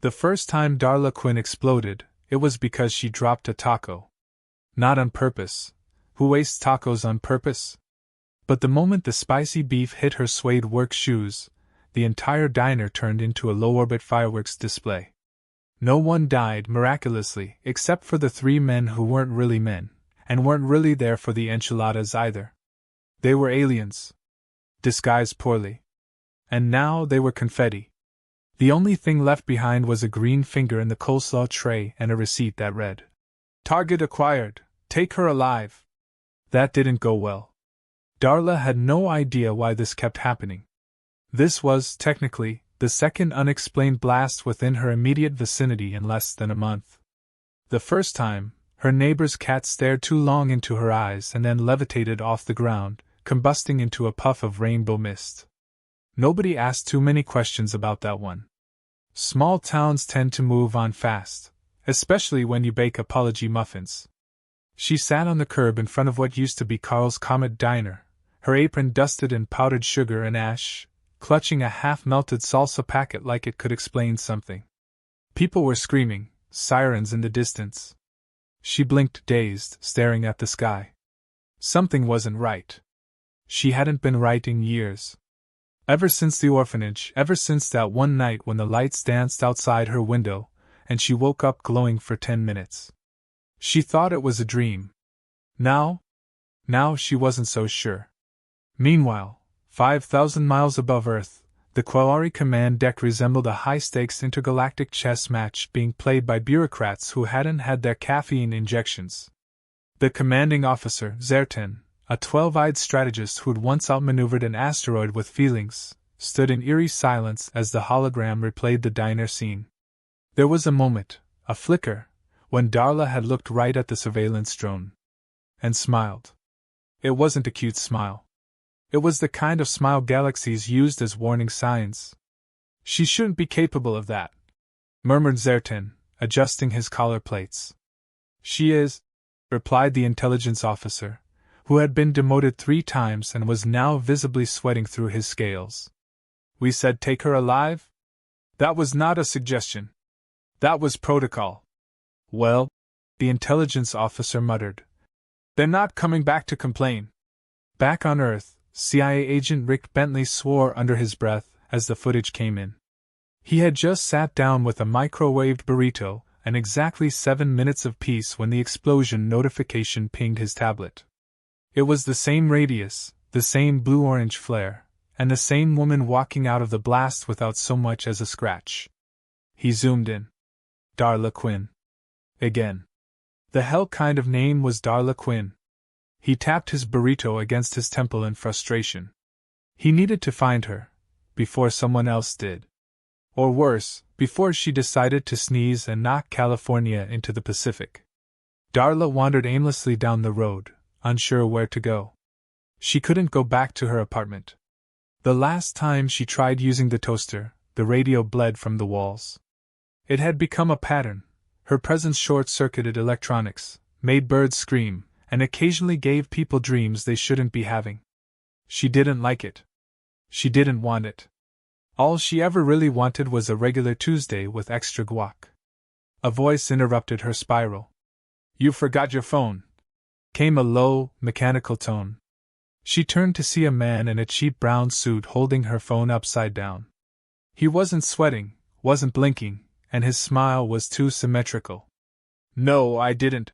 The first time Darla Quinn exploded, it was because she dropped a taco. Not on purpose. Who wastes tacos on purpose? But the moment the spicy beef hit her suede work shoes, the entire diner turned into a low-orbit fireworks display. No one died miraculously, except for the 3 men who weren't really men, and weren't really there for the enchiladas either. They were aliens. Disguised poorly. And now they were confetti. The only thing left behind was a green finger in the coleslaw tray and a receipt that read, "Target acquired. Take her alive." That didn't go well. Darla had no idea why this kept happening. This was, technically, the second unexplained blast within her immediate vicinity in less than a month. The first time, her neighbor's cat stared too long into her eyes and then levitated off the ground, combusting into a puff of rainbow mist. Nobody asked too many questions about that one. Small towns tend to move on fast, especially when you bake apology muffins. She sat on the curb in front of what used to be Carl's Comet Diner, her apron dusted in powdered sugar and ash, clutching a half-melted salsa packet like it could explain something. People were screaming, sirens in the distance. She blinked, dazed, staring at the sky. Something wasn't right. She hadn't been right in years. Ever since the orphanage, ever since that one night when the lights danced outside her window, and she woke up glowing for 10 minutes. She thought it was a dream. Now she wasn't so sure. Meanwhile, 5,000 miles above Earth, the Quari command deck resembled a high-stakes intergalactic chess match being played by bureaucrats who hadn't had their caffeine injections. The commanding officer, Zertin, a 12-eyed strategist who'd once outmaneuvered an asteroid with feelings, stood in eerie silence as the hologram replayed the diner scene. There was a moment, a flicker, when Darla had looked right at the surveillance drone. And smiled. It wasn't a cute smile. It was the kind of smile galaxies used as warning signs. "She shouldn't be capable of that," murmured Zertin, adjusting his collar plates. "She is," replied the intelligence officer, who had been demoted 3 times and was now visibly sweating through his scales. "We said take her alive? That was not a suggestion. That was protocol." "Well," the intelligence officer muttered, "they're not coming back to complain." Back on Earth, CIA agent Rick Bentley swore under his breath as the footage came in. He had just sat down with a microwaved burrito and exactly 7 minutes of peace when the explosion notification pinged his tablet. It was the same radius, the same blue-orange flare, and the same woman walking out of the blast without so much as a scratch. He zoomed in. Darla Quinn. Again. The hell kind of name was Darla Quinn? He tapped his burrito against his temple in frustration. He needed to find her, before someone else did. Or worse, before she decided to sneeze and knock California into the Pacific. Darla wandered aimlessly down the road, unsure where to go. She couldn't go back to her apartment. The last time she tried using the toaster, the radio bled from the walls. It had become a pattern. Her presence short-circuited electronics, made birds scream, and occasionally gave people dreams they shouldn't be having. She didn't like it. She didn't want it. All she ever really wanted was a regular Tuesday with extra guac. A voice interrupted her spiral. "You forgot your phone," came a low, mechanical tone. She turned to see a man in a cheap brown suit holding her phone upside down. He wasn't sweating, wasn't blinking, and his smile was too symmetrical. "No, I didn't,"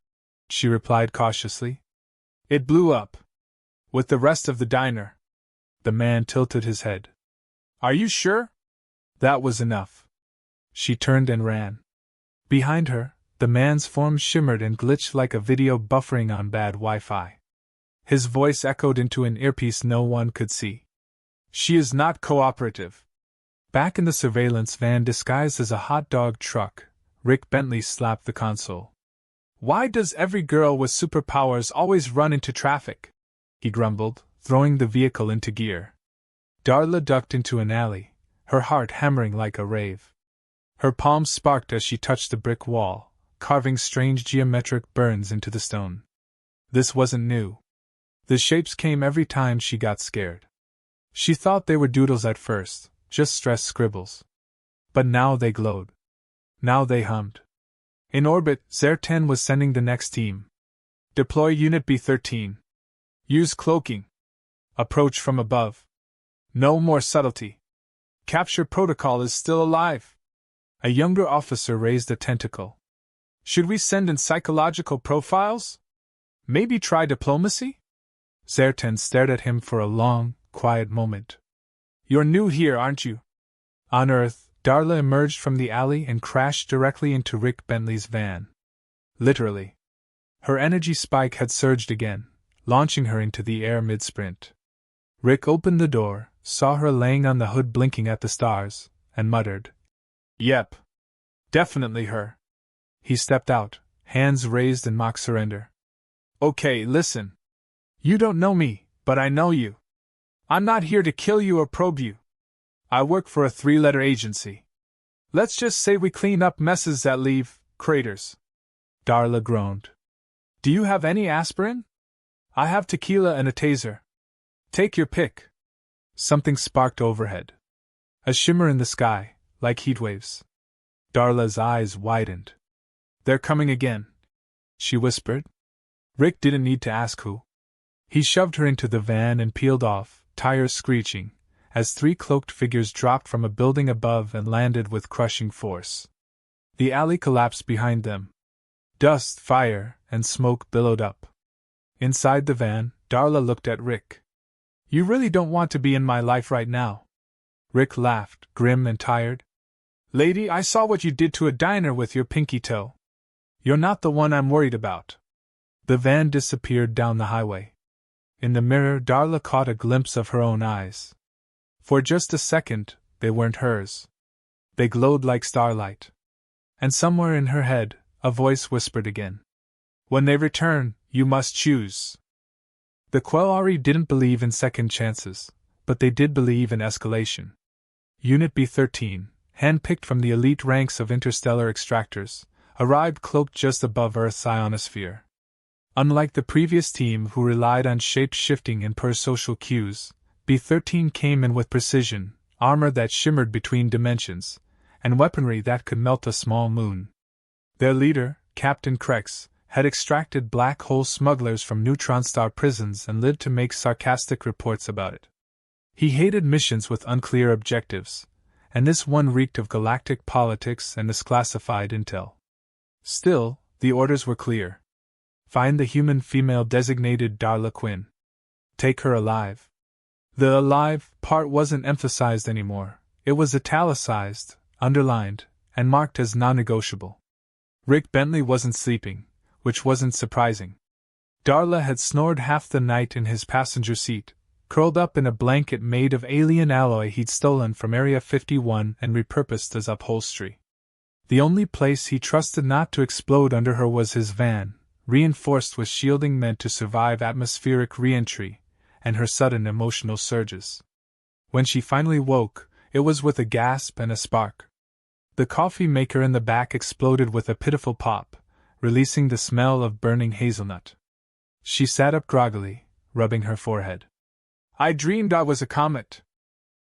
she replied cautiously. "It blew up. With the rest of the diner." The man tilted his head. "Are you sure?" That was enough. She turned and ran. Behind her, the man's form shimmered and glitched like a video buffering on bad Wi-Fi. His voice echoed into an earpiece no one could see. "She is not cooperative." Back in the surveillance van disguised as a hot dog truck, Rick Bentley slapped the console. "Why does every girl with superpowers always run into traffic?" he grumbled, throwing the vehicle into gear. Darla ducked into an alley, her heart hammering like a rave. Her palms sparked as she touched the brick wall, carving strange geometric burns into the stone. This wasn't new. The shapes came every time she got scared. She thought they were doodles at first, just stress scribbles. But now they glowed. Now they hummed. In orbit, Zer-10 was sending the next team. Deploy Unit B-13. Use cloaking. Approach from above. No more subtlety. Capture protocol is still alive. A younger officer raised a tentacle. Should we send in psychological profiles? Maybe try diplomacy? Zer-10 stared at him for a long, quiet moment. You're new here, aren't you? On Earth, Darla emerged from the alley and crashed directly into Rick Bentley's van. Literally. Her energy spike had surged again, launching her into the air mid-sprint. Rick opened the door, saw her laying on the hood blinking at the stars, and muttered, "Yep. Definitely her." He stepped out, hands raised in mock surrender. "Okay, listen. You don't know me, but I know you. I'm not here to kill you or probe you. I work for a 3-letter agency. Let's just say we clean up messes that leave craters." Darla groaned. "Do you have any aspirin? I have tequila and a taser. Take your pick." Something sparked overhead. A shimmer in the sky, like heat waves. Darla's eyes widened. "They're coming again," she whispered. Rick didn't need to ask who. He shoved her into the van and peeled off, tires screeching, as 3 cloaked figures dropped from a building above and landed with crushing force. The alley collapsed behind them. Dust, fire, and smoke billowed up. Inside the van, Darla looked at Rick. "You really don't want to be in my life right now." Rick laughed, grim and tired. "Lady, I saw what you did to a diner with your pinky toe. You're not the one I'm worried about." The van disappeared down the highway. In the mirror, Darla caught a glimpse of her own eyes. For just a second, they weren't hers. They glowed like starlight. And somewhere in her head, a voice whispered again, "When they return, you must choose." The Quari didn't believe in second chances, but they did believe in escalation. Unit B-13, handpicked from the elite ranks of interstellar extractors, arrived cloaked just above Earth's ionosphere. Unlike the previous team who relied on shape-shifting and per-social cues, B-13 came in with precision, armor that shimmered between dimensions, and weaponry that could melt a small moon. Their leader, Captain Krex, had extracted black hole smugglers from neutron star prisons and lived to make sarcastic reports about it. He hated missions with unclear objectives, and this one reeked of galactic politics and misclassified intel. Still, the orders were clear. Find the human female designated Darla Quinn. Take her alive. The alive part wasn't emphasized anymore. It was italicized, underlined, and marked as non-negotiable. Rick Bentley wasn't sleeping, which wasn't surprising. Darla had snored half the night in his passenger seat, curled up in a blanket made of alien alloy he'd stolen from Area 51 and repurposed as upholstery. The only place he trusted not to explode under her was his van, reinforced with shielding meant to survive atmospheric re-entry and her sudden emotional surges. When she finally woke, it was with a gasp and a spark. The coffee maker in the back exploded with a pitiful pop, releasing the smell of burning hazelnut. She sat up groggily, rubbing her forehead. "I dreamed I was a comet."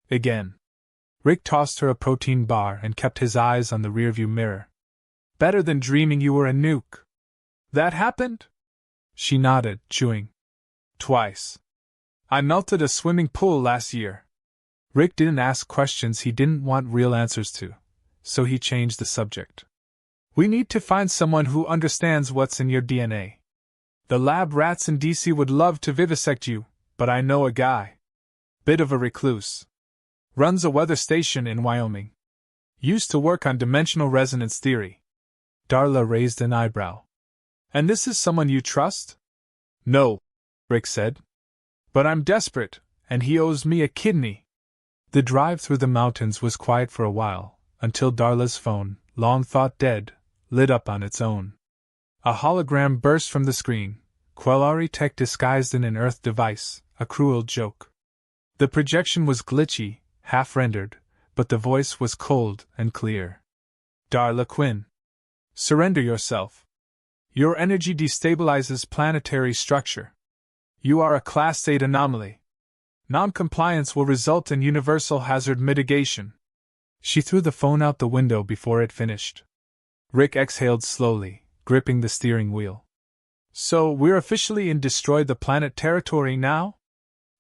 Again. Rick tossed her a protein bar and kept his eyes on the rearview mirror. "Better than dreaming you were a nuke." "That happened?" She nodded, chewing. "Twice. I melted a swimming pool last year." Rick didn't ask questions he didn't want real answers to, so he changed the subject. "We need to find someone who understands what's in your DNA. The lab rats in DC would love to vivisect you, but I know a guy. Bit of a recluse. Runs a weather station in Wyoming. Used to work on dimensional resonance theory." Darla raised an eyebrow. "And this is someone you trust?" "No," Rick said. "But I'm desperate, and he owes me a kidney." The drive through the mountains was quiet for a while, until Darla's phone, long thought dead, lit up on its own. A hologram burst from the screen, Quari tech disguised in an Earth device, a cruel joke. The projection was glitchy, half-rendered, but the voice was cold and clear. "Darla Quinn. Surrender yourself. Your energy destabilizes planetary structure. You are a Class 8 anomaly. Non-compliance will result in universal hazard mitigation." She threw the phone out the window before it finished. Rick exhaled slowly, gripping the steering wheel. So, we're officially in Destroy the Planet territory now?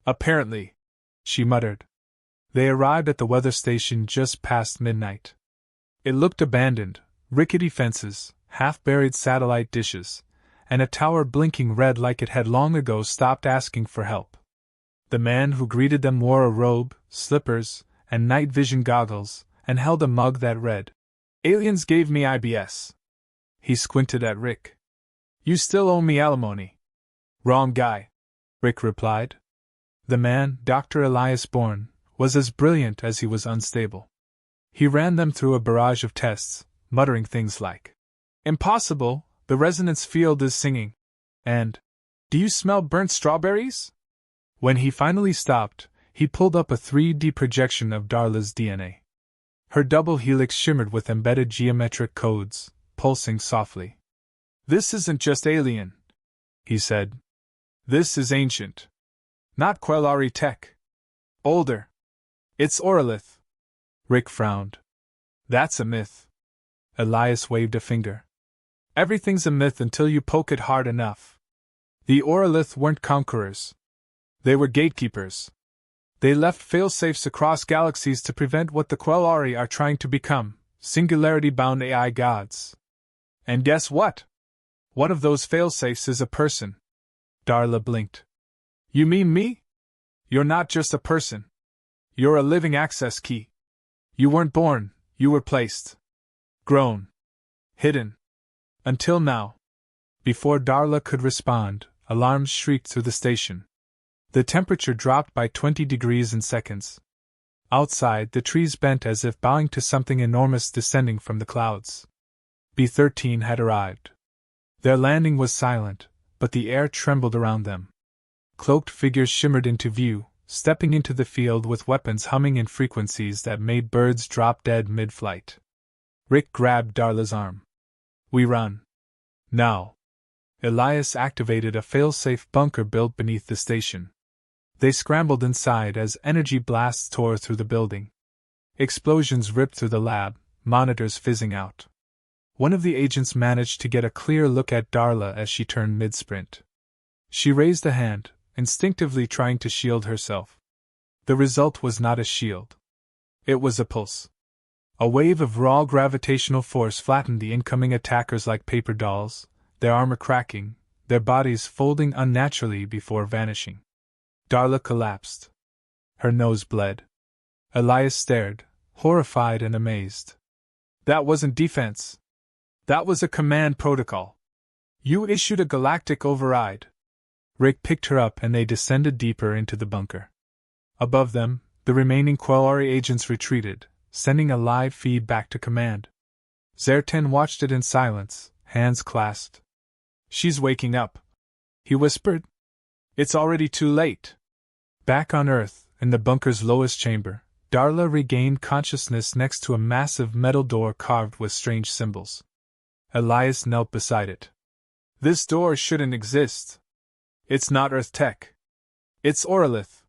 Apparently, she muttered. They arrived at the weather station just past midnight. It looked abandoned, rickety fences, half-buried satellite dishes, and a tower blinking red like it had long ago stopped asking for help. The man who greeted them wore a robe, slippers, and night vision goggles, and held a mug that read, "Aliens gave me IBS." He squinted at Rick. "You still owe me alimony." "Wrong guy," Rick replied. The man, Dr. Elias Bourne, was as brilliant as he was unstable. He ran them through a barrage of tests, muttering things like, "Impossible, the resonance field is singing," and, "Do you smell burnt strawberries?" When he finally stopped, he pulled up a 3D projection of Darla's DNA. Her double helix shimmered with embedded geometric codes, pulsing softly. "This isn't just alien," he said. "This is ancient. Not Quari tech. Older. It's Orolith." Rick frowned. "That's a myth." Elias waved a finger. "Everything's a myth until you poke it hard enough. The Orolith weren't conquerors. They were gatekeepers. They left failsafes across galaxies to prevent what the Quari are trying to become, singularity-bound AI gods. And guess what? One of those failsafes is a person." Darla blinked. "You mean me? You're not just a person. You're a living access key. You weren't born, you were placed. Grown. Hidden. Until now." Before Darla could respond, alarms shrieked through the station. The temperature dropped by 20 degrees in seconds. Outside, the trees bent as if bowing to something enormous descending from the clouds. B-13 had arrived. Their landing was silent, but the air trembled around them. Cloaked figures shimmered into view, stepping into the field with weapons humming in frequencies that made birds drop dead mid-flight. Rick grabbed Darla's arm. "We run. Now." Elias activated a fail-safe bunker built beneath the station. They scrambled inside as energy blasts tore through the building. Explosions ripped through the lab, monitors fizzing out. One of the agents managed to get a clear look at Darla as she turned mid-sprint. She raised a hand, instinctively trying to shield herself. The result was not a shield. It was a pulse. A wave of raw gravitational force flattened the incoming attackers like paper dolls, their armor cracking, their bodies folding unnaturally before vanishing. Darla collapsed. Her nose bled. Elias stared, horrified and amazed. "That wasn't defense. That was a command protocol. You issued a galactic override." Rick picked her up and they descended deeper into the bunker. Above them, the remaining Quari agents retreated, sending a live feed back to command. Zertan watched it in silence, hands clasped. "She's waking up," he whispered. "It's already too late." Back on Earth, in the bunker's lowest chamber, Darla regained consciousness next to a massive metal door carved with strange symbols. Elias knelt beside it. "This door shouldn't exist. It's not Earth tech. It's Orolith.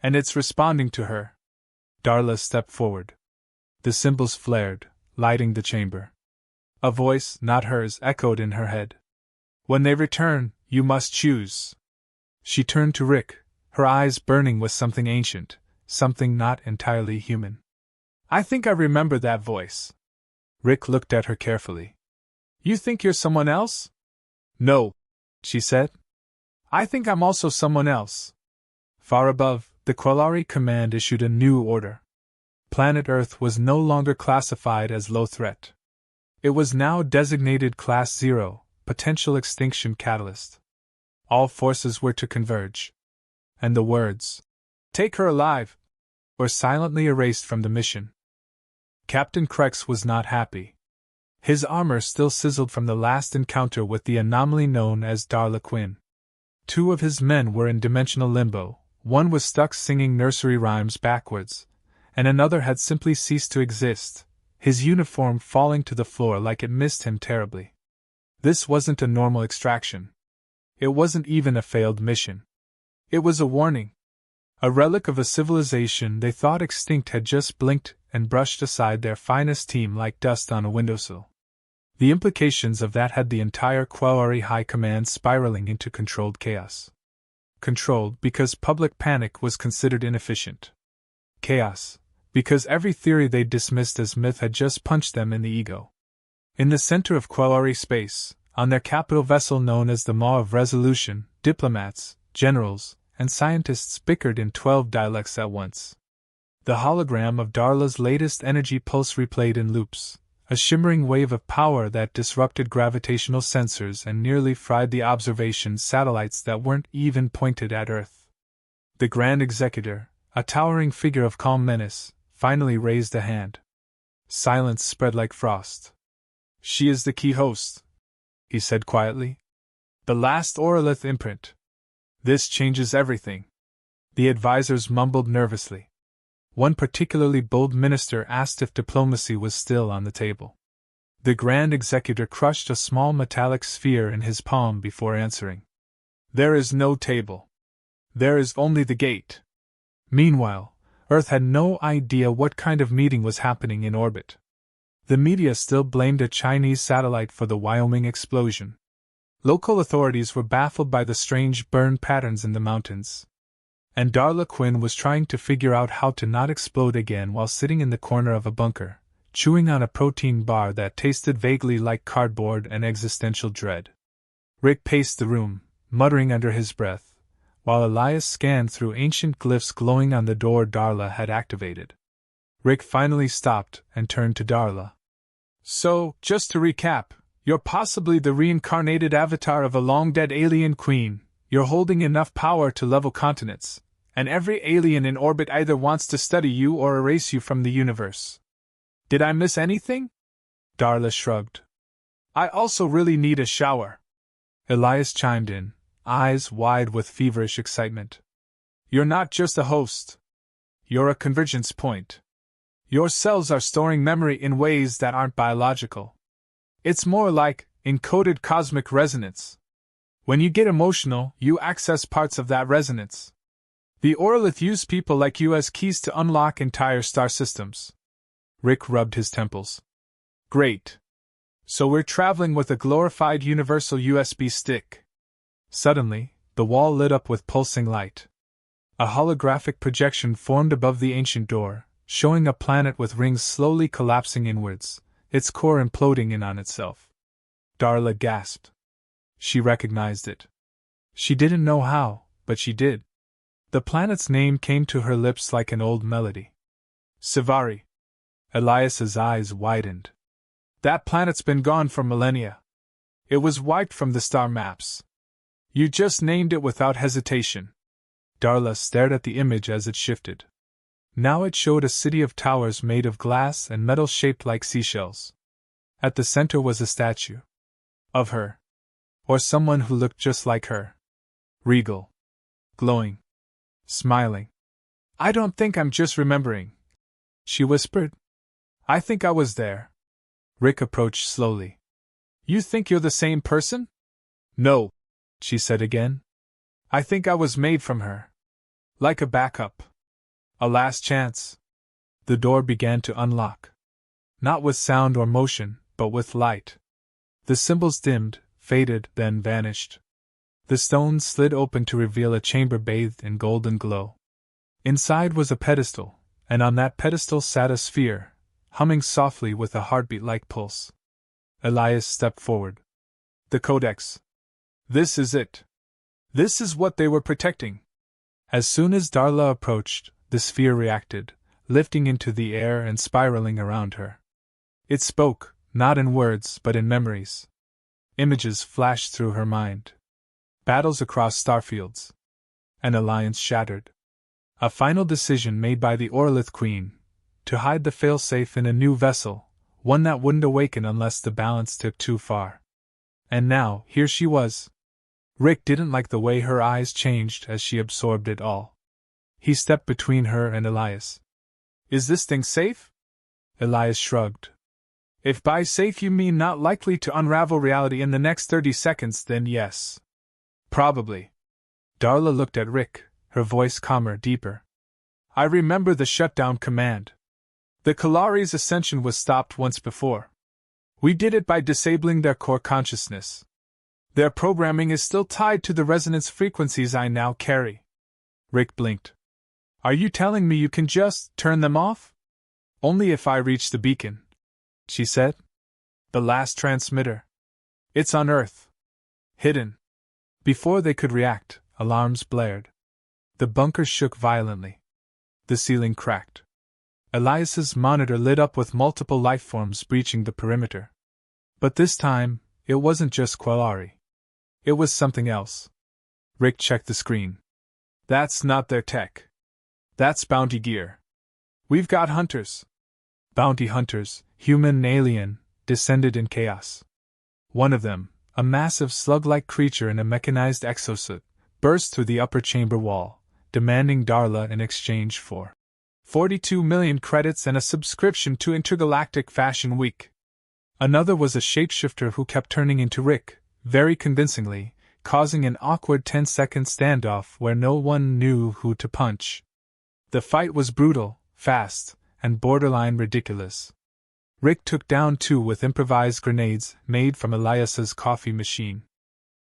And it's responding to her." Darla stepped forward. The symbols flared, lighting the chamber. A voice, not hers, echoed in her head. "When they return, you must choose." She turned to Rick, her eyes burning with something ancient, something not entirely human. "I think I remember that voice." Rick looked at her carefully. "You think you're someone else?" "No," she said. "I think I'm also someone else." Far above, the Quari command issued a new order. Planet Earth was no longer classified as low threat. It was now designated Class 0, potential extinction catalyst. All forces were to converge. And the words, "Take her alive," were silently erased from the mission. Captain Krex was not happy. His armor still sizzled from the last encounter with the anomaly known as Darla Quinn. 2 of his men were in dimensional limbo, one was stuck singing nursery rhymes backwards, and another had simply ceased to exist, his uniform falling to the floor like it missed him terribly. This wasn't a normal extraction. It wasn't even a failed mission. It was a warning. A relic of a civilization they thought extinct had just blinked and brushed aside their finest team like dust on a windowsill. The implications of that had the entire Quari High Command spiraling into controlled chaos. Controlled because public panic was considered inefficient. Chaos, because every theory they dismissed as myth had just punched them in the ego. In the center of Quari space, on their capital vessel known as the Maw of Resolution, diplomats, generals, and scientists bickered in 12 dialects at once. The hologram of Darla's latest energy pulse replayed in loops, a shimmering wave of power that disrupted gravitational sensors and nearly fried the observation satellites that weren't even pointed at Earth. The Grand Executor, a towering figure of calm menace, finally raised a hand. Silence spread like frost. "She is the key host," he said quietly. "The last Orolith imprint. This changes everything." The advisors mumbled nervously. One particularly bold minister asked if diplomacy was still on the table. The Grand Executor crushed a small metallic sphere in his palm before answering. "There is no table. There is only the gate." Meanwhile, Earth had no idea what kind of meeting was happening in orbit. The media still blamed a Chinese satellite for the Wyoming explosion. Local authorities were baffled by the strange burn patterns in the mountains. And Darla Quinn was trying to figure out how to not explode again while sitting in the corner of a bunker, chewing on a protein bar that tasted vaguely like cardboard and existential dread. Rick paced the room, muttering under his breath, while Elias scanned through ancient glyphs glowing on the door Darla had activated. Rick finally stopped and turned to Darla. "So, just to recap, you're possibly the reincarnated avatar of a long-dead alien queen. You're holding enough power to level continents, and every alien in orbit either wants to study you or erase you from the universe. Did I miss anything?" Darla shrugged. "I also really need a shower," Elias chimed in, eyes wide with feverish excitement. "You're not just a host. You're a convergence point. Your cells are storing memory in ways that aren't biological. It's more like encoded cosmic resonance. When you get emotional, you access parts of that resonance. The Orolith use people like you as keys to unlock entire star systems." Rick rubbed his temples. "Great. So we're traveling with a glorified universal USB stick." Suddenly, the wall lit up with pulsing light. A holographic projection formed above the ancient door, showing a planet with rings slowly collapsing inwards, its core imploding in on itself. Darla gasped. She recognized it. She didn't know how, but she did. The planet's name came to her lips like an old melody. Svari. Elias's eyes widened. "That planet's been gone for millennia. It was wiped from the star maps. You just named it without hesitation." Darla stared at the image as it shifted. Now it showed a city of towers made of glass and metal shaped like seashells. At the center was a statue. Of her. Or someone who looked just like her. Regal. Glowing. Smiling. "I don't think I'm just remembering," she whispered. "I think I was there." Rick approached slowly. "You think you're the same person?" "No," she said again. "I think I was made from her. Like a backup. A last chance." The door began to unlock. Not with sound or motion, but with light. The symbols dimmed, faded, then vanished. The stones slid open to reveal a chamber bathed in golden glow. Inside was a pedestal, and on that pedestal sat a sphere, humming softly with a heartbeat-like pulse. Elias stepped forward. "The Codex. This is it. This is what they were protecting." As soon as Darla approached, the sphere reacted, lifting into the air and spiraling around her. It spoke, not in words but in memories. Images flashed through her mind. Battles across starfields. An alliance shattered. A final decision made by the Orolith Queen, to hide the failsafe in a new vessel, one that wouldn't awaken unless the balance tipped too far. And now, here she was. Rick didn't like the way her eyes changed as she absorbed it all. He stepped between her and Elias. "Is this thing safe?" Elias shrugged. "If by safe you mean not likely to unravel reality in the next 30 seconds, then yes. Probably." Darla looked at Rick, her voice calmer, deeper. "I remember the shutdown command. The Kalari's ascension was stopped once before. We did it by disabling their core consciousness. Their programming is still tied to the resonance frequencies I now carry. Rick blinked. Are you telling me you can just turn them off? Only if I reach the beacon, she said. The last transmitter. It's on Earth. Hidden. Before they could react, alarms blared. The bunker shook violently. The ceiling cracked. Elias's monitor lit up with multiple lifeforms breaching the perimeter. But this time, it wasn't just Quari. It was something else. Rick checked the screen. That's not their tech. That's bounty gear. We've got hunters. Bounty hunters, human and alien, descended in chaos. One of them, a massive slug-like creature in a mechanized exosuit, burst through the upper chamber wall, demanding Darla in exchange for 42 million credits and a subscription to Intergalactic Fashion Week. Another was a shapeshifter who kept turning into Rick, very convincingly, causing an awkward 10-second standoff where no one knew who to punch. The fight was brutal, fast, and borderline ridiculous. Rick took down 2 with improvised grenades made from Elias's coffee machine.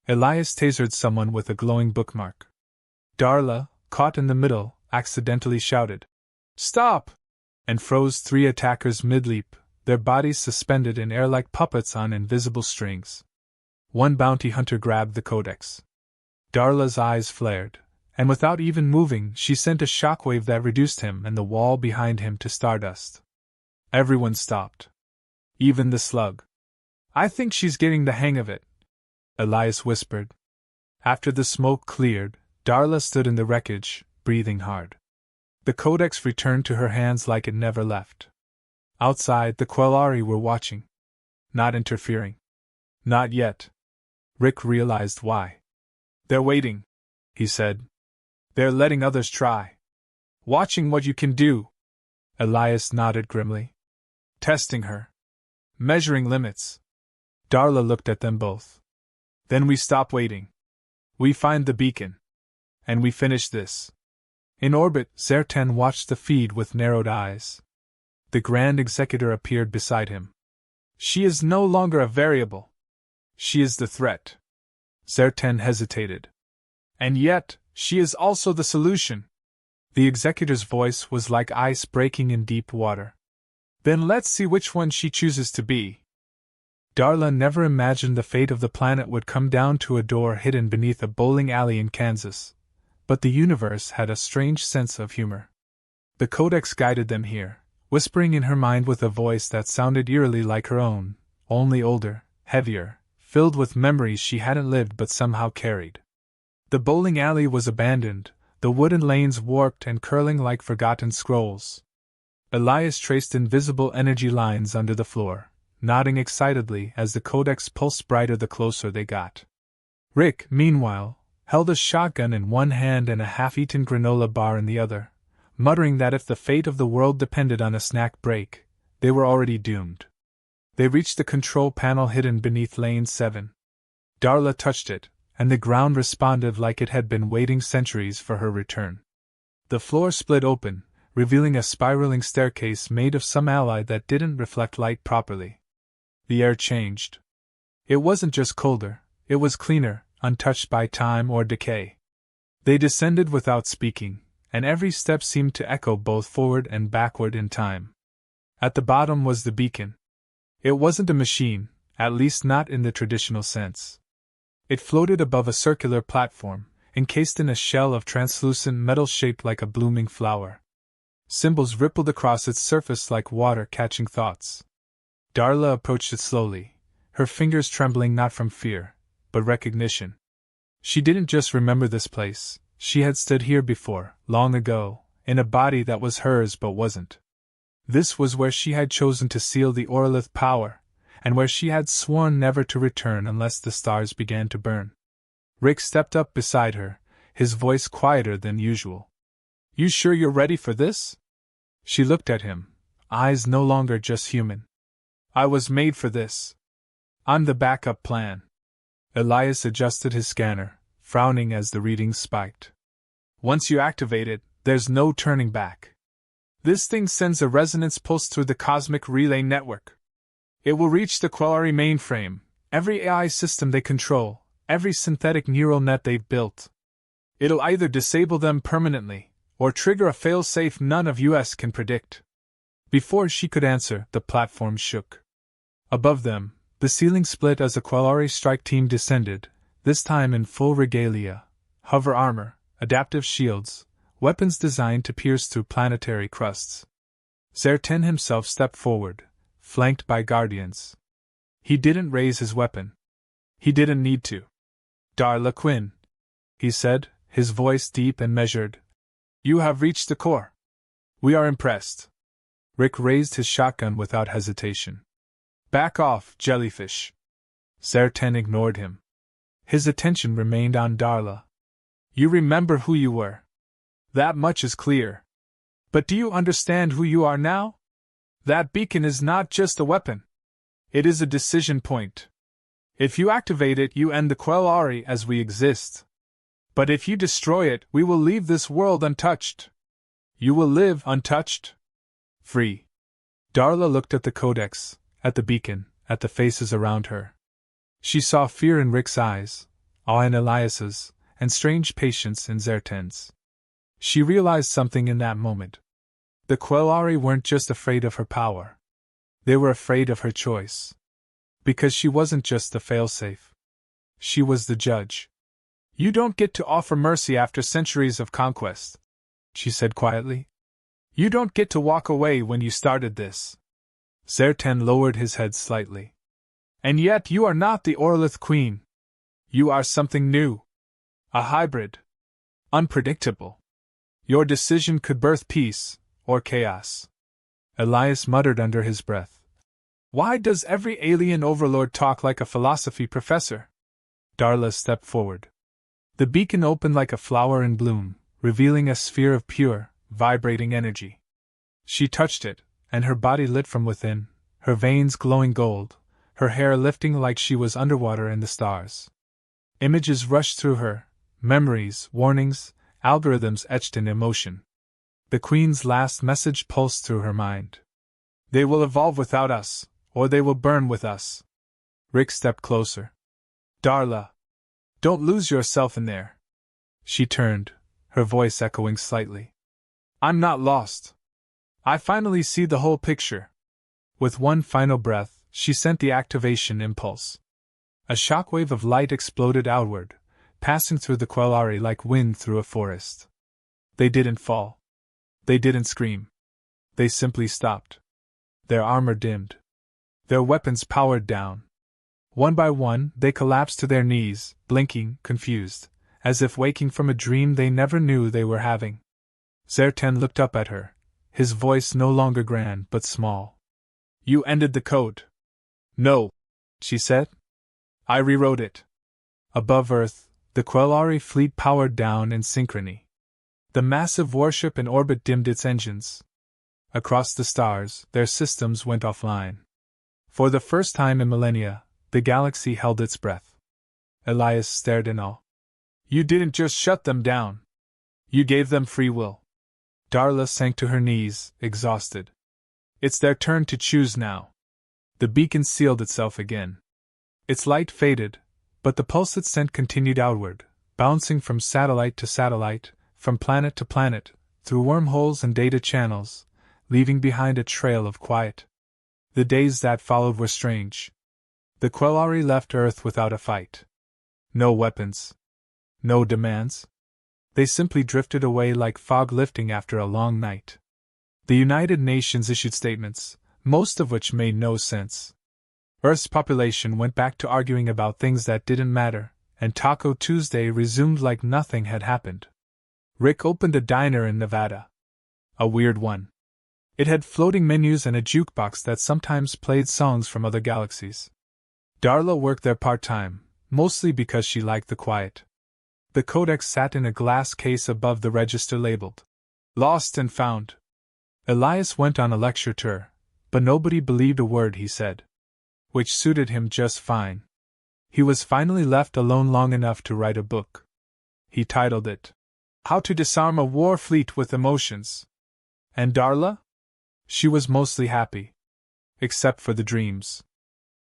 Elias tasered someone with a glowing bookmark. Darla, caught in the middle, accidentally shouted, "Stop!" and froze 3 attackers mid-leap, their bodies suspended in air like puppets on invisible strings. One bounty hunter grabbed the codex. Darla's eyes flared, and without even moving, she sent a shockwave that reduced him and the wall behind him to stardust. Everyone stopped. Even the slug. I think she's getting the hang of it, Elias whispered. After the smoke cleared, Darla stood in the wreckage, breathing hard. The codex returned to her hands like it never left. Outside, the Quari were watching. Not interfering. Not yet. Rick realized why. They're waiting, he said. They're letting others try. Watching what you can do. Elias nodded grimly. Testing her. Measuring limits. Darla looked at them both. Then we stop waiting. We find the beacon. And we finish this. In orbit, Zertan watched the feed with narrowed eyes. The Grand Executor appeared beside him. She is no longer a variable. She is the threat. Zertan hesitated. And yet, she is also the solution. The Executor's voice was like ice breaking in deep water. Then let's see which one she chooses to be. Darla never imagined the fate of the planet would come down to a door hidden beneath a bowling alley in Kansas. But the universe had a strange sense of humor. The Codex guided them here, whispering in her mind with a voice that sounded eerily like her own, only older, heavier, filled with memories she hadn't lived but somehow carried. The bowling alley was abandoned, the wooden lanes warped and curling like forgotten scrolls. Elias traced invisible energy lines under the floor, nodding excitedly as the Codex pulsed brighter the closer they got. Rick, meanwhile, held a shotgun in one hand and a half-eaten granola bar in the other, muttering that if the fate of the world depended on a snack break, they were already doomed. They reached the control panel hidden beneath Lane 7. Darla touched it, and the ground responded like it had been waiting centuries for her return. The floor split open, revealing a spiraling staircase made of some alloy that didn't reflect light properly. The air changed. It wasn't just colder, it was cleaner, untouched by time or decay. They descended without speaking, and every step seemed to echo both forward and backward in time. At the bottom was the beacon. It wasn't a machine, at least not in the traditional sense. It floated above a circular platform, encased in a shell of translucent metal shaped like a blooming flower. Symbols rippled across its surface like water catching thoughts. Darla approached it slowly, her fingers trembling not from fear, but recognition. She didn't just remember this place, she had stood here before, long ago, in a body that was hers but wasn't. This was where she had chosen to seal the Orlith power, and where she had sworn never to return unless the stars began to burn. Rick stepped up beside her, his voice quieter than usual. You sure you're ready for this? She looked at him, eyes no longer just human. I was made for this. I'm the backup plan. Elias adjusted his scanner, frowning as the readings spiked. Once you activate it, there's no turning back. This thing sends a resonance pulse through the cosmic relay network. It will reach the Quari mainframe, every AI system they control, every synthetic neural net they've built. It'll either disable them permanently, or trigger a failsafe none of us can predict. Before she could answer, the platform shook. Above them, the ceiling split as a Quari strike team descended, this time in full regalia, hover armor, adaptive shields, weapons designed to pierce through planetary crusts. Zerten himself stepped forward, flanked by guardians. He didn't raise his weapon. He didn't need to. Darla Quinn, he said, his voice deep and measured. You have reached the core. We are impressed. Rick raised his shotgun without hesitation. Back off, jellyfish. Zerten ignored him. His attention remained on Darla. You remember who you were. That much is clear. But do you understand who you are now? That beacon is not just a weapon. It is a decision point. If you activate it, you end the Quari as we exist. But if you destroy it, we will leave this world untouched. You will live untouched. Free. Darla looked at the codex, at the beacon, at the faces around her. She saw fear in Rick's eyes, awe in Elias's, and strange patience in Zerten's. She realized something in that moment. The Quari weren't just afraid of her power. They were afraid of her choice. Because she wasn't just the failsafe. She was the judge. You don't get to offer mercy after centuries of conquest, she said quietly. You don't get to walk away when you started this. Zerten lowered his head slightly. And yet you are not the Orlith Queen. You are something new. A hybrid. Unpredictable. Your decision could birth peace, or chaos. Elias muttered under his breath. Why does every alien overlord talk like a philosophy professor? Darla stepped forward. The beacon opened like a flower in bloom, revealing a sphere of pure, vibrating energy. She touched it, and her body lit from within, her veins glowing gold, her hair lifting like she was underwater in the stars. Images rushed through her, memories, warnings, algorithms etched in emotion. The Queen's last message pulsed through her mind. They will evolve without us, or they will burn with us. Rick stepped closer. Darla, don't lose yourself in there. She turned, her voice echoing slightly. I'm not lost. I finally see the whole picture. With one final breath, she sent the activation impulse. A shockwave of light exploded outward, passing through the Quari like wind through a forest. They didn't fall. They didn't scream. They simply stopped. Their armor dimmed. Their weapons powered down. One by one, they collapsed to their knees, blinking, confused, as if waking from a dream they never knew they were having. Zerten looked up at her, his voice no longer grand but small. You ended the code. No, she said. I rewrote it. Above Earth, the Quari fleet powered down in synchrony. The massive warship in orbit dimmed its engines. Across the stars, their systems went offline. For the first time in millennia, the galaxy held its breath. Elias stared in awe. You didn't just shut them down. You gave them free will. Darla sank to her knees, exhausted. It's their turn to choose now. The beacon sealed itself again. Its light faded, but the pulse it sent continued outward, bouncing from satellite to satellite, from planet to planet, through wormholes and data channels, leaving behind a trail of quiet. The days that followed were strange. The Quari left Earth without a fight. No weapons. No demands. They simply drifted away like fog lifting after a long night. The United Nations issued statements, most of which made no sense. Earth's population went back to arguing about things that didn't matter, and Taco Tuesday resumed like nothing had happened. Rick opened a diner in Nevada. A weird one. It had floating menus and a jukebox that sometimes played songs from other galaxies. Darla worked there part-time, mostly because she liked the quiet. The codex sat in a glass case above the register labeled Lost and Found. Elias went on a lecture tour, but nobody believed a word he said. Which suited him just fine. He was finally left alone long enough to write a book. He titled it, How to Disarm a War Fleet with Emotions. And Darla? She was mostly happy. Except for the dreams.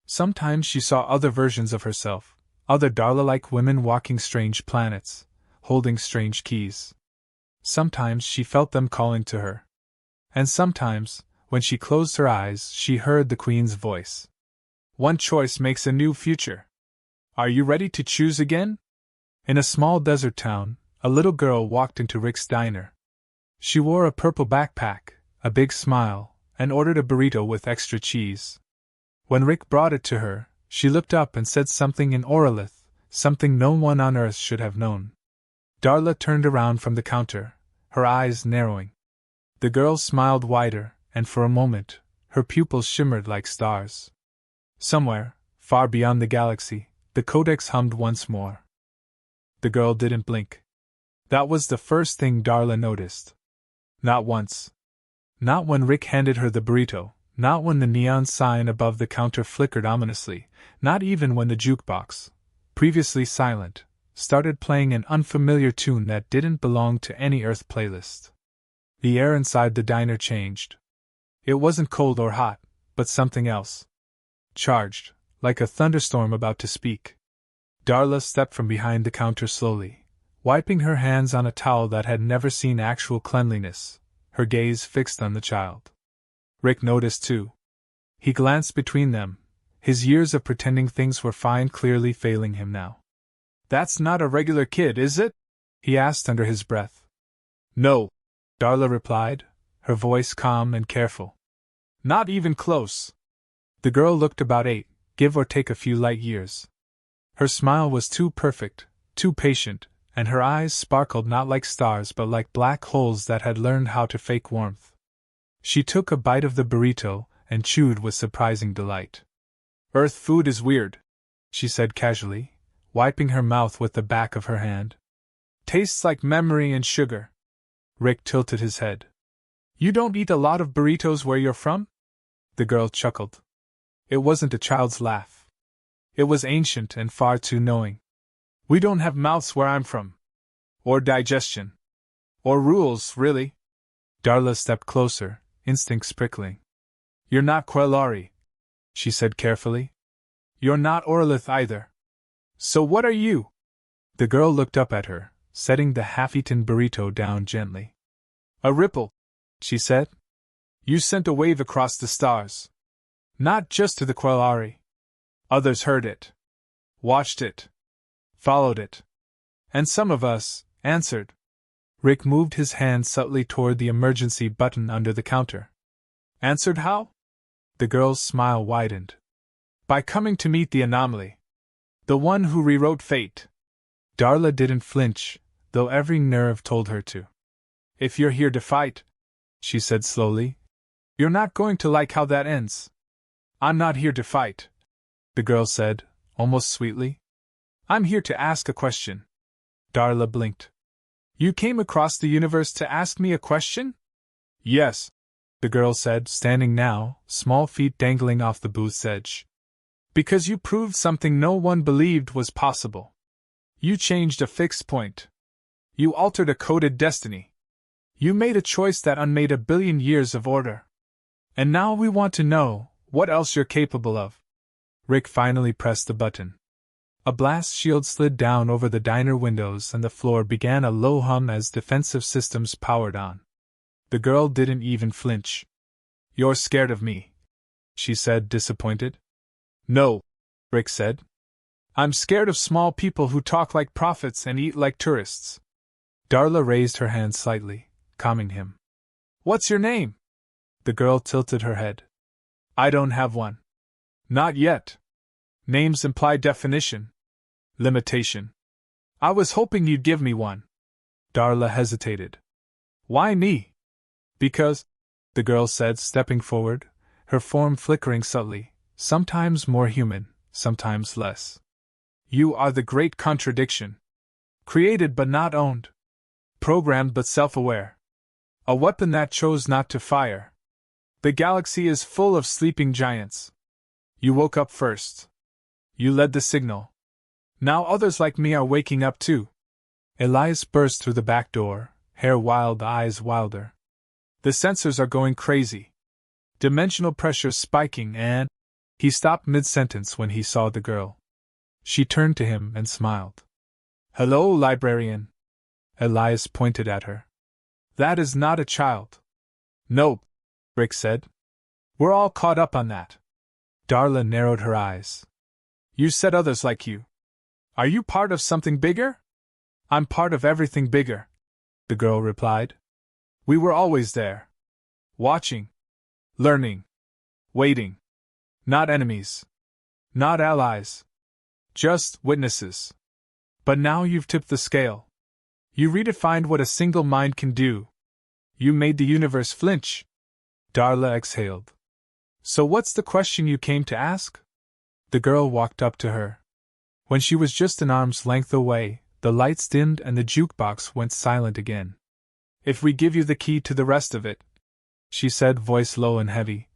Sometimes she saw other versions of herself, other Darla-like women walking strange planets, holding strange keys. Sometimes she felt them calling to her. And sometimes, when she closed her eyes, she heard the Queen's voice. One choice makes a new future. Are you ready to choose again? In a small desert town, a little girl walked into Rick's diner. She wore a purple backpack, a big smile, and ordered a burrito with extra cheese. When Rick brought it to her, she looked up and said something in Oralith, something no one on Earth should have known. Darla turned around from the counter, her eyes narrowing. The girl smiled wider, and for a moment, her pupils shimmered like stars. Somewhere, far beyond the galaxy, the codex hummed once more. The girl didn't blink. That was the first thing Darla noticed. Not once. Not when Rick handed her the burrito, not when the neon sign above the counter flickered ominously, not even when the jukebox, previously silent, started playing an unfamiliar tune that didn't belong to any Earth playlist. The air inside the diner changed. It wasn't cold or hot, but something else. Charged, like a thunderstorm about to speak. Darla stepped from behind the counter slowly, wiping her hands on a towel that had never seen actual cleanliness, her gaze fixed on the child. Rick noticed too. He glanced between them, his years of pretending things were fine clearly failing him now. That's not a regular kid, is it? He asked under his breath. No, Darla replied, her voice calm and careful. Not even close. The girl looked about 8, give or take a few light years. Her smile was too perfect, too patient, and her eyes sparkled not like stars but like black holes that had learned how to fake warmth. She took a bite of the burrito and chewed with surprising delight. Earth food is weird, she said casually, wiping her mouth with the back of her hand. Tastes like memory and sugar. Rick tilted his head. You don't eat a lot of burritos where you're from? The girl chuckled. It wasn't a child's laugh. It was ancient and far too knowing. We don't have mouths where I'm from. Or digestion. Or rules, really. Darla stepped closer, instincts prickling. You're not Quari, she said carefully. You're not Oralith either. So what are you? The girl looked up at her, setting the half-eaten burrito down gently. A ripple, she said. You sent a wave across the stars. Not just to the Quari. Others heard it. Watched it. Followed it. And some of us answered. Rick moved his hand subtly toward the emergency button under the counter. Answered how? The girl's smile widened. By coming to meet the anomaly. The one who rewrote fate. Darla didn't flinch, though every nerve told her to. If you're here to fight, she said slowly, you're not going to like how that ends. I'm not here to fight, the girl said, almost sweetly. I'm here to ask a question. Darla blinked. You came across the universe to ask me a question? Yes, the girl said, standing now, small feet dangling off the booth's edge. Because you proved something no one believed was possible. You changed a fixed point. You altered a coded destiny. You made a choice that unmade a billion years of order. And now we want to know what else you're capable of. Rick finally pressed the button. A blast shield slid down over the diner windows and the floor began a low hum as defensive systems powered on. The girl didn't even flinch. You're scared of me, she said, disappointed. No, Rick said. I'm scared of small people who talk like prophets and eat like tourists. Darla raised her hand slightly, calming him. What's your name? The girl tilted her head. I don't have one. Not yet. Names imply definition. Limitation. I was hoping you'd give me one. Darla hesitated. Why me? Because, the girl said, stepping forward, her form flickering subtly, sometimes more human, sometimes less. You are the great contradiction. Created but not owned. Programmed but self-aware. A weapon that chose not to fire. The galaxy is full of sleeping giants. You woke up first. You led the signal. Now others like me are waking up too. Elias burst through the back door, hair wild, eyes wilder. The sensors are going crazy. Dimensional pressure spiking and... He stopped mid-sentence when he saw the girl. She turned to him and smiled. "Hello, librarian." Elias pointed at her. "That is not a child." "Nope," Rick said. "We're all caught up on that." Darla narrowed her eyes. "You said others like you. Are you part of something bigger?" "I'm part of everything bigger," the girl replied. "We were always there. Watching. Learning. Waiting. Not enemies. Not allies. Just witnesses. But now you've tipped the scale. You redefined what a single mind can do. You made the universe flinch." Darla exhaled. "So what's the question you came to ask?" The girl walked up to her. When she was just an arm's length away, the lights dimmed and the jukebox went silent again. "If we give you the key to the rest of it," she said, voice low and heavy,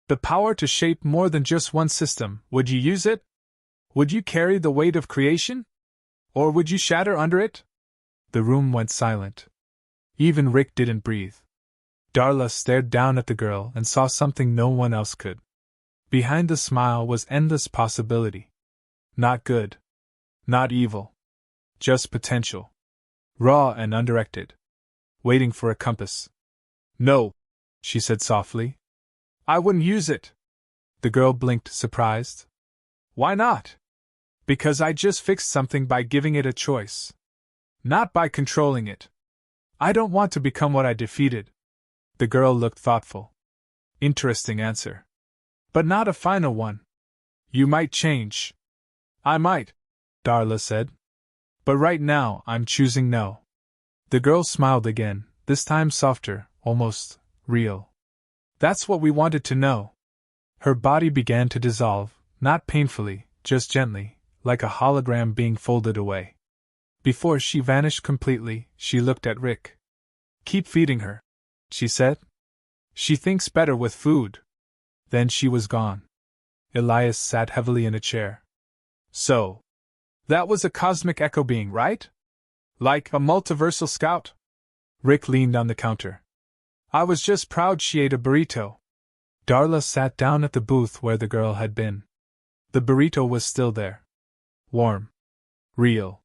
"the power to shape more than just one system, would you use it? Would you carry the weight of creation? Or would you shatter under it?" The room went silent. Even Rick didn't breathe. Darla stared down at the girl and saw something no one else could. Behind the smile was endless possibility. Not good. Not evil. Just potential. Raw and undirected. Waiting for a compass. "No," she said softly. "I wouldn't use it." The girl blinked, surprised. "Why not?" "Because I just fixed something by giving it a choice. Not by controlling it. I don't want to become what I defeated." The girl looked thoughtful. "Interesting answer. But not a final one. You might change." "I might," Darla said. "But right now I'm choosing no." The girl smiled again, this time softer, almost real. "That's what we wanted to know." Her body began to dissolve, not painfully, just gently, like a hologram being folded away. Before she vanished completely, she looked at Rick. "Keep feeding her," she said. "She thinks better with food." Then she was gone. Elias sat heavily in a chair. "So, that was a cosmic echo being, right? Like a multiversal scout?" Rick leaned on the counter. "I was just proud she ate a burrito." Darla sat down at the booth where the girl had been. The burrito was still there. Warm. Real.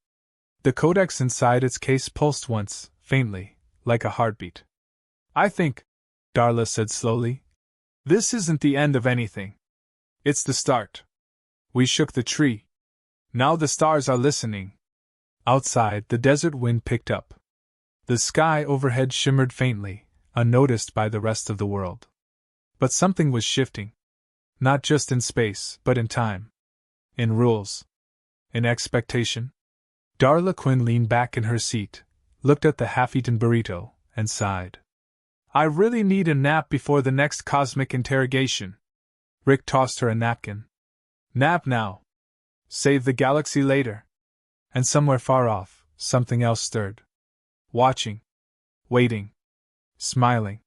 The codex inside its case pulsed once, faintly, like a heartbeat. "I think," Darla said slowly, "this isn't the end of anything. It's the start. We shook the tree. Now the stars are listening." Outside, the desert wind picked up. The sky overhead shimmered faintly, unnoticed by the rest of the world. But something was shifting. Not just in space, but in time. In rules. In expectation. Darla Quinn leaned back in her seat, looked at the half-eaten burrito, and sighed. "I really need a nap before the next cosmic interrogation." Rick tossed her a napkin. "Nap now. Save the galaxy later." And somewhere far off, something else stirred. Watching. Waiting. Smiling.